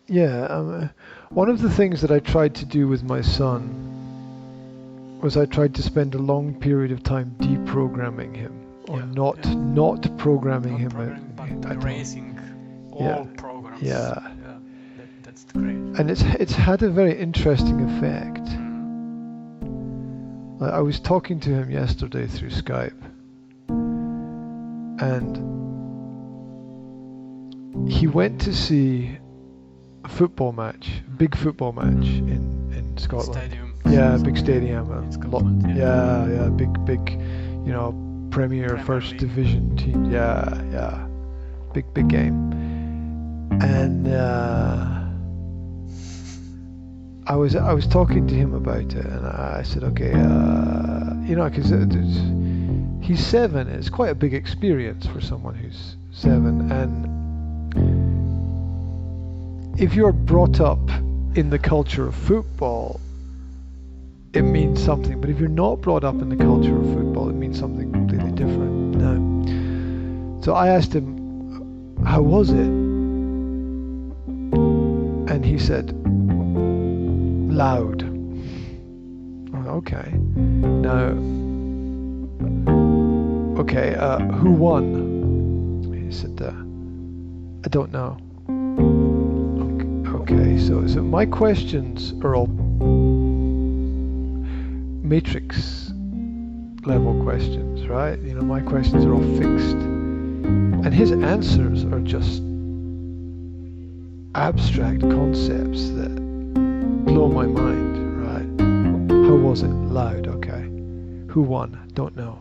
Yeah, one of the things that I tried to do with my son was I tried to spend a long period of time deprogramming him, or not programming him but at all. erasing all Yeah. programs. Yeah. That's great. And it's had a very interesting effect. I was talking to him yesterday through Skype, and he went to see a football match, big football match in Scotland. Stadium. Yeah, big stadium. In Scotland, yeah, big, Premier First League. Division team. Yeah, big game. And I was talking to him about it, and I said, okay, because he's 7. It's quite a big experience for someone who's 7, and if you're brought up in the culture of football, it means something. But if you're not brought up in the culture of football, it means something completely different. So I asked him, how was it? And he said, loud. Okay. Now, who won? He said, I don't know. Okay, so my questions are all matrix level questions, right? My questions are all fixed. And his answers are just abstract concepts that blow my mind, right? How was it? Loud, okay. Who won? Don't know.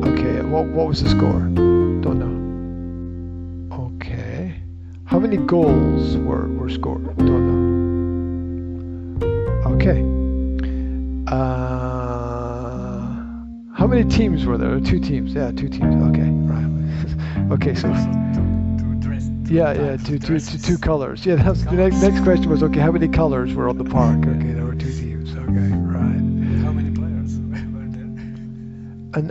Okay, what was the score? Don't know. Okay. How many goals were scored? Don't know. Okay. How many teams were there? 2 teams. Yeah, 2 teams. Okay, right. Okay, so two colors. Yeah, that's the next question was, okay, how many colors were on the park? Okay, there were 2 teams. Okay, right. How many players were there? And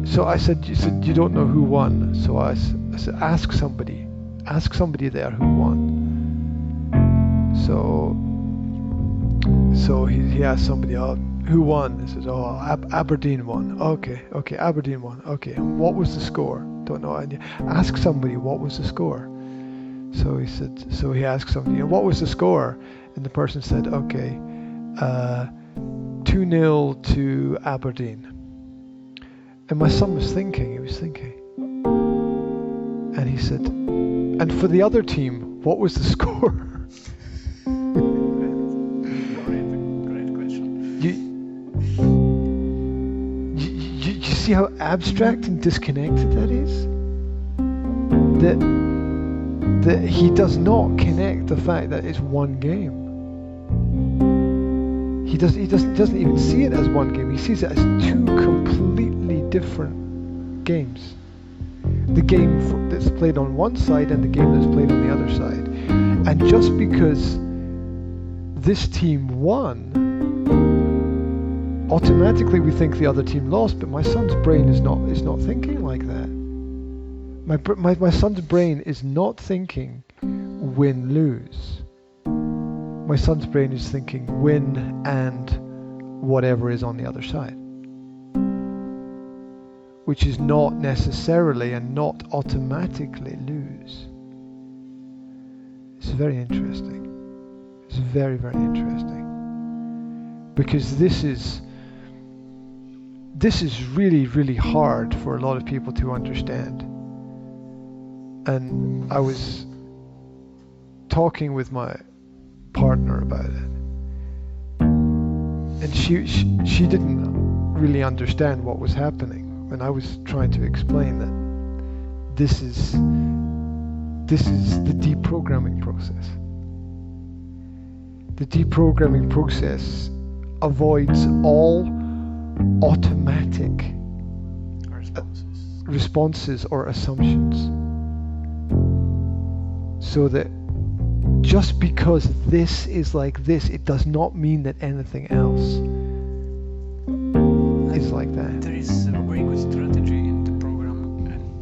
so I said, you don't know who won. So I said, ask somebody there who won. So he asked somebody, who won? He says, Aberdeen won. Okay, Aberdeen won. Okay, and what was the score? Don't know. And ask somebody, what was the score? So he asked somebody, what was the score? And the person said, okay, 2-0 to Aberdeen. And my son was thinking, and he said, and for the other team, what was the score? Great question. You see how abstract and disconnected that is? That he does not connect the fact that it's one game. He doesn't even see it as one game. He sees it as 2 completely different games. The game that's played on one side and the game that's played on the other side. And just because this team won, automatically we think the other team lost. But my son's brain is not thinking like that. My son's brain is not thinking win lose. My son's brain is thinking win and whatever is on the other side, which is not necessarily and not automatically lose. It's very interesting. It's very, very interesting, because this is really, really hard for a lot of people to understand. And I was talking with my partner about it, and she didn't really understand what was happening, and I was trying to explain that this is the deprogramming process. The deprogramming process avoids all automatic responses or assumptions, so that just because this is like this, it does not mean that anything else is like that. There is a very good strategy in the program, and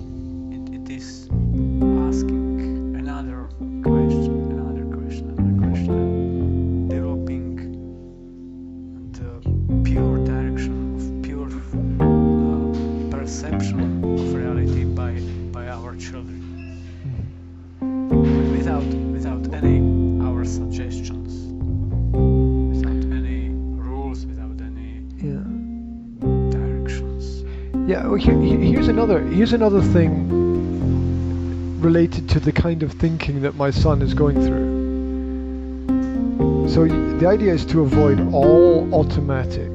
Here's another thing related to the kind of thinking that my son is going through. So the idea is to avoid all automatic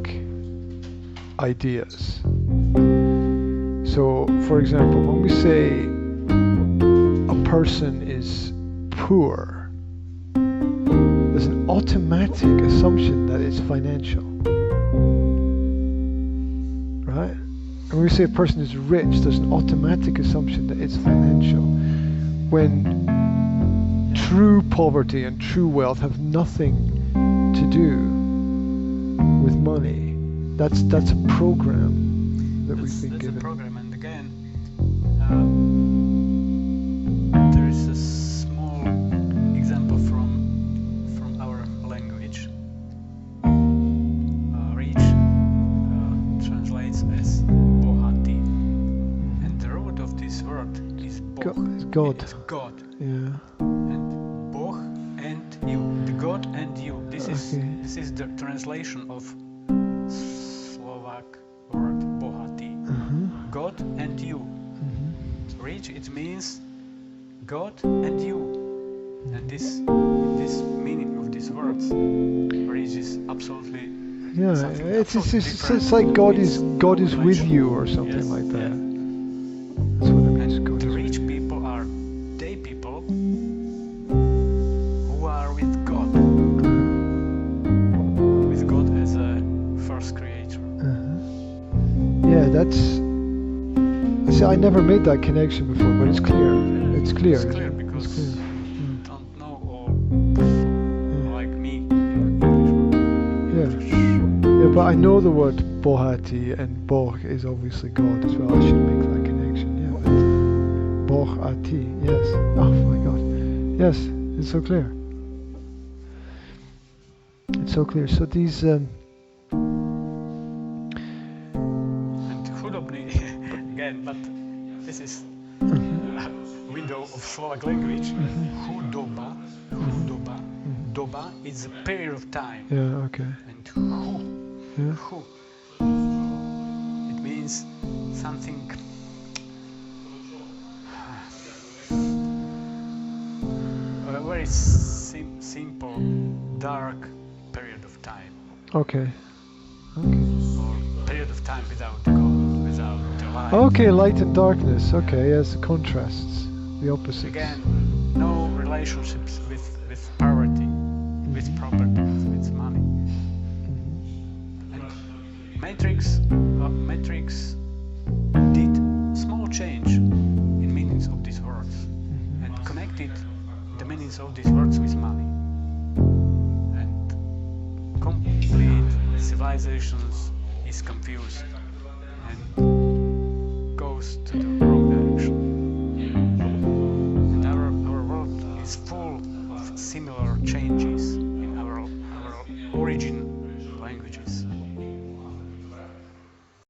ideas. So, for example, when we say a person is poor, there's an automatic assumption that it's financial, right? And when we say a person is rich, there's an automatic assumption that it's financial. When true poverty and true wealth have nothing to do with money. That's a program that we've been given. That's a program, and again, there is a small example from our language. Rich translates as bohatý, and the root of this word is boh. It's God. It's God. Yeah. And boh and you, the God and you. This is the translation of Slovak word bohatý. God and you. Rich, it means God and you. And this meaning of these words, rich is absolutely. Yeah, it's like God is with you or something like that. That's what it means. And God the is rich with you. people are they people who are with God as a first creator. Yeah, that's. See, I never made that connection before, but it's clear. It's clear. It's clear because It's clear. you don't know all like me. Yeah, but I know the word bohatý, and boh is obviously God as well. I should make that connection. Yeah, but bohatý, yes. Oh my God, yes, it's so clear. It's so clear. So these. And chudobný again, but this is a window of Slovak language. Chudoba, doba is a period of time. Yeah. Okay. And Yeah. who, it means something a very simple, dark period of time. Okay. Or period of time without God, without the light. Okay, light and darkness. Okay, yes, the contrasts, the opposites. Again, no relationships with poverty, with property, with money. And Matrix did small change in meanings of these words and connected the meanings of these words with money. And complete civilizations is confused.